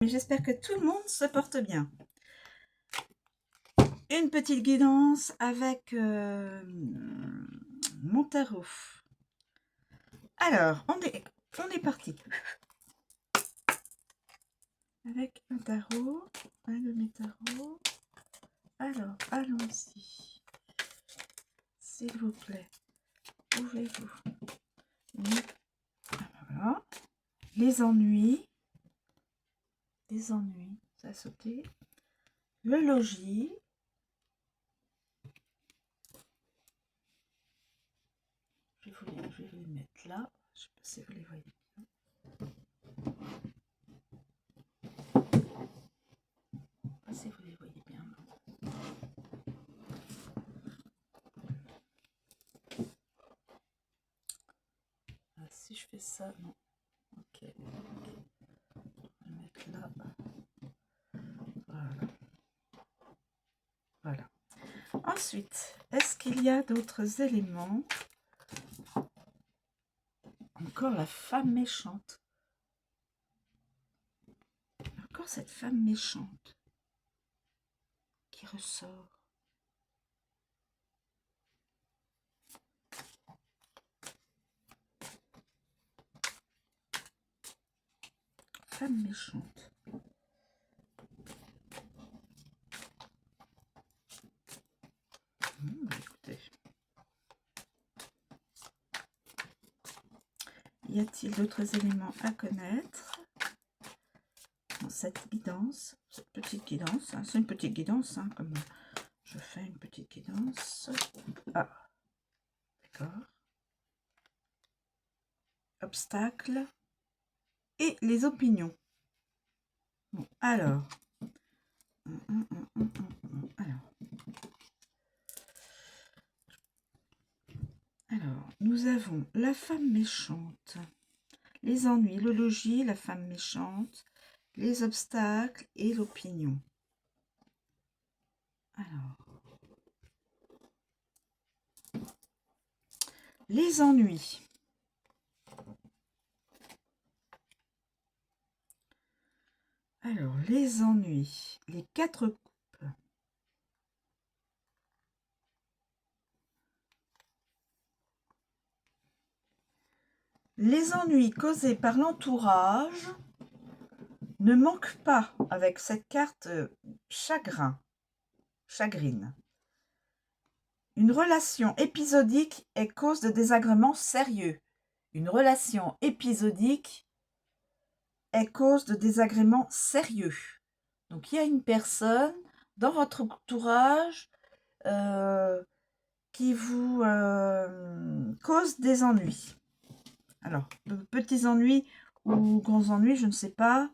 J'espère que tout le monde se porte bien. Une petite guidance avec mon tarot. Alors, on est parti. Avec un tarot, un de mes tarots. Alors, allons-y. S'il vous plaît, ouvrez-vous. Voilà. Les ennuis. Des ennuis, ça a sauté. Le logis. Je vais vous les mettre là. Je ne sais pas si vous les voyez. Pas si vous les voyez bien. Ah, si je fais ça, non. Ok. Je vais mettre là. Voilà. Voilà. Ensuite, est-ce qu'il y a d'autres éléments? Encore la femme méchante. Encore cette femme méchante qui ressort. Femme méchante. Écoutez. Y a-t-il d'autres éléments à connaître dans cette guidance? Cette petite guidance, hein, c'est une petite guidance, hein, comme je fais une petite guidance. Ah, d'accord. Obstacles et les opinions. Bon, alors. Alors, nous avons la femme méchante, les ennuis, le logis, la femme méchante, les obstacles et l'opinion. Alors, les ennuis. Alors, les ennuis, les 4 coupes. Les ennuis causés par l'entourage ne manquent pas avec cette carte chagrine. Une relation épisodique est cause de désagréments sérieux. Une relation épisodique est cause de désagréments sérieux. Donc, il y a une personne dans votre entourage qui vous cause des ennuis. Alors, petits ennuis ou grands ennuis, je ne sais pas.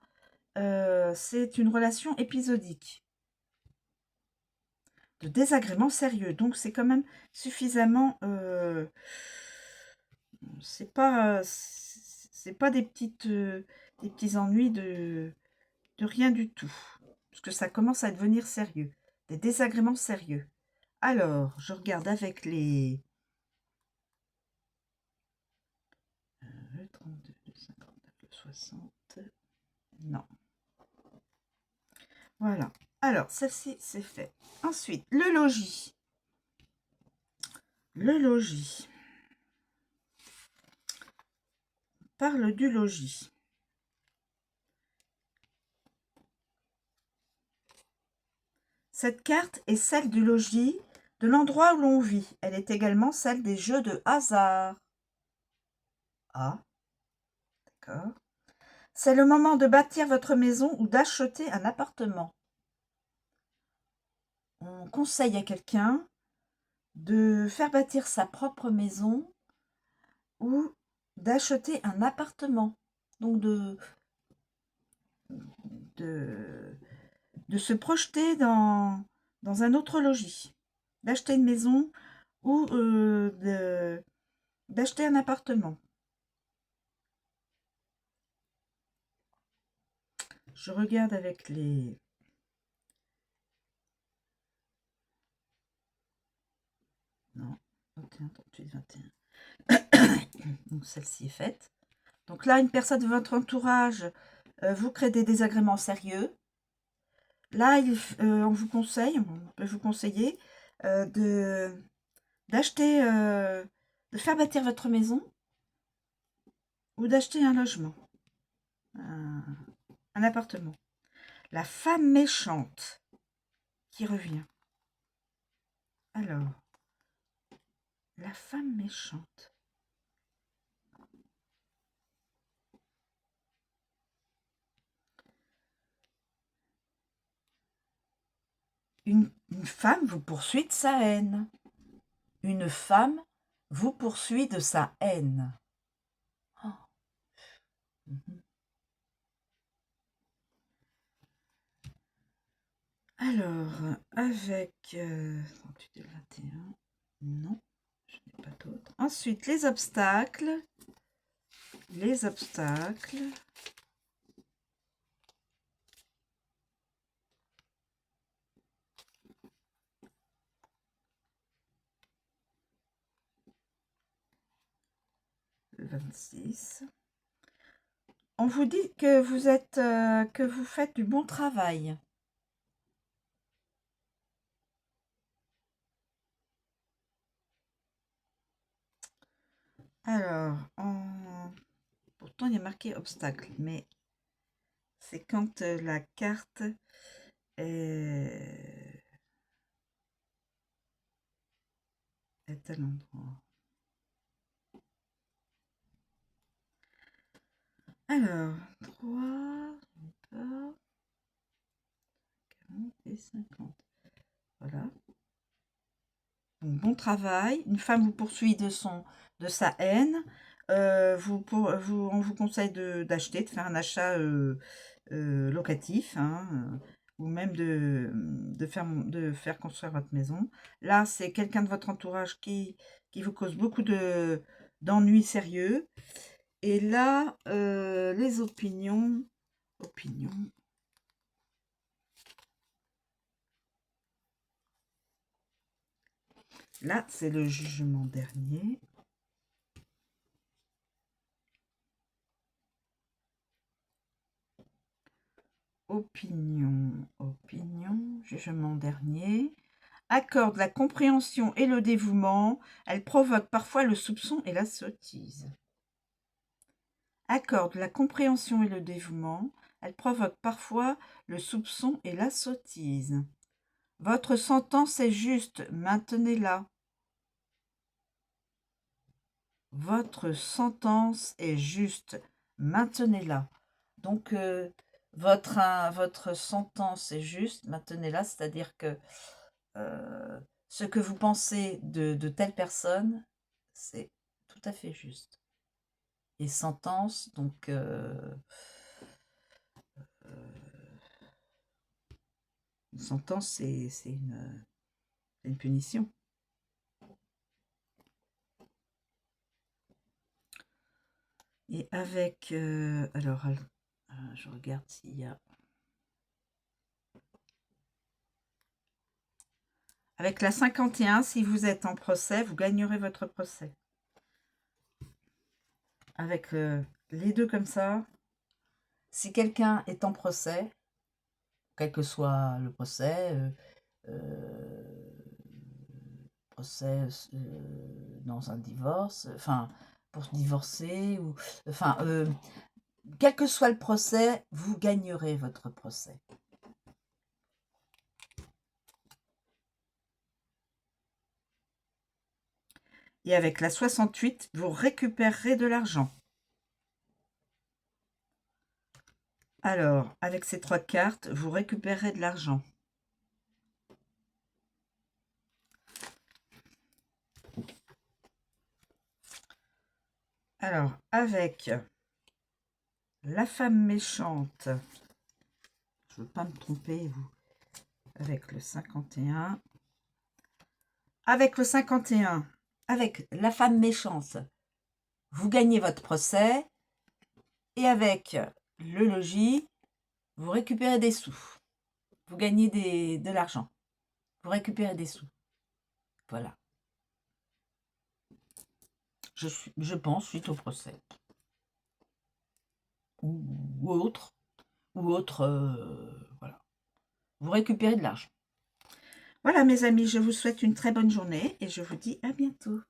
C'est une relation épisodique. De désagréments sérieux. Donc, c'est quand même suffisamment... c'est pas des petits ennuis de rien du tout. Parce que ça commence à devenir sérieux. Des désagréments sérieux. Alors, je regarde avec les... le 32, le 59, le 60... Non. Voilà. Alors, celle-ci, c'est fait. Ensuite, le logis. Le logis. On parle du logis. Cette carte est celle du logis, de l'endroit où l'on vit. Elle est également celle des jeux de hasard. Ah, d'accord. C'est le moment de bâtir votre maison ou d'acheter un appartement. On conseille à quelqu'un de faire bâtir sa propre maison ou d'acheter un appartement. Donc de se projeter dans un autre logis. D'acheter une maison ou d'acheter un appartement. Je regarde avec les... Non, 21, 38, 21. Donc celle-ci est faite. Donc là, une personne de votre entourage vous créez des désagréments sérieux. Là, on vous conseille, on peut vous conseiller d'acheter, de faire bâtir votre maison ou d'acheter un logement, un appartement. La femme méchante qui revient. Alors, la femme méchante. Une femme vous poursuit de sa haine. Une femme vous poursuit de sa haine. Oh. Alors, avec 38 et 21, non, je n'ai pas d'autres. Ensuite, les obstacles. Les obstacles. Le 26. On vous dit que vous êtes, que vous faites du bon travail. Alors, pourtant il y a marqué obstacle, mais c'est quand la carte est à l'endroit. Alors, 3, 40 et 50. Voilà. Donc, bon travail. Une femme vous poursuit de sa haine. On vous conseille d'acheter, de faire un achat locatif, hein, ou même de faire construire votre maison. Là, c'est quelqu'un de votre entourage qui vous cause beaucoup d'ennuis sérieux. Et là, les opinions. Là, c'est le jugement dernier. Opinion, jugement dernier. Accorde la compréhension et le dévouement. Elle provoque parfois le soupçon et la sottise. Accorde la compréhension et le dévouement. Elle provoque parfois le soupçon et la sottise. Votre sentence est juste, maintenez-la. Votre sentence est juste, maintenez-la. Donc, votre sentence est juste, maintenez-la, c'est-à-dire que ce que vous pensez de telle personne, c'est tout à fait juste. Et sentence, donc, une sentence, c'est une punition. Et avec, alors, je regarde s'il y a... Avec la 51, si vous êtes en procès, vous gagnerez votre procès. Avec les deux comme ça, si quelqu'un est en procès, quel que soit le procès, procès dans un divorce, enfin, pour se divorcer, ou, enfin, quel que soit le procès, vous gagnerez votre procès. Et avec la 68, vous récupérerez de l'argent. Alors, avec ces trois cartes, vous récupérez de l'argent. Alors, avec la femme méchante, je ne veux pas me tromper, vous, avec le 51. Avec le 51, avec la femme méchante, vous gagnez votre procès. Et avec le logis, vous récupérez des sous. Vous gagnez de l'argent. Vous récupérez des sous. Voilà. Je pense, suite au procès. Ou autre. ou autre, voilà. Vous récupérez de l'argent. Voilà mes amis, je vous souhaite une très bonne journée et je vous dis à bientôt.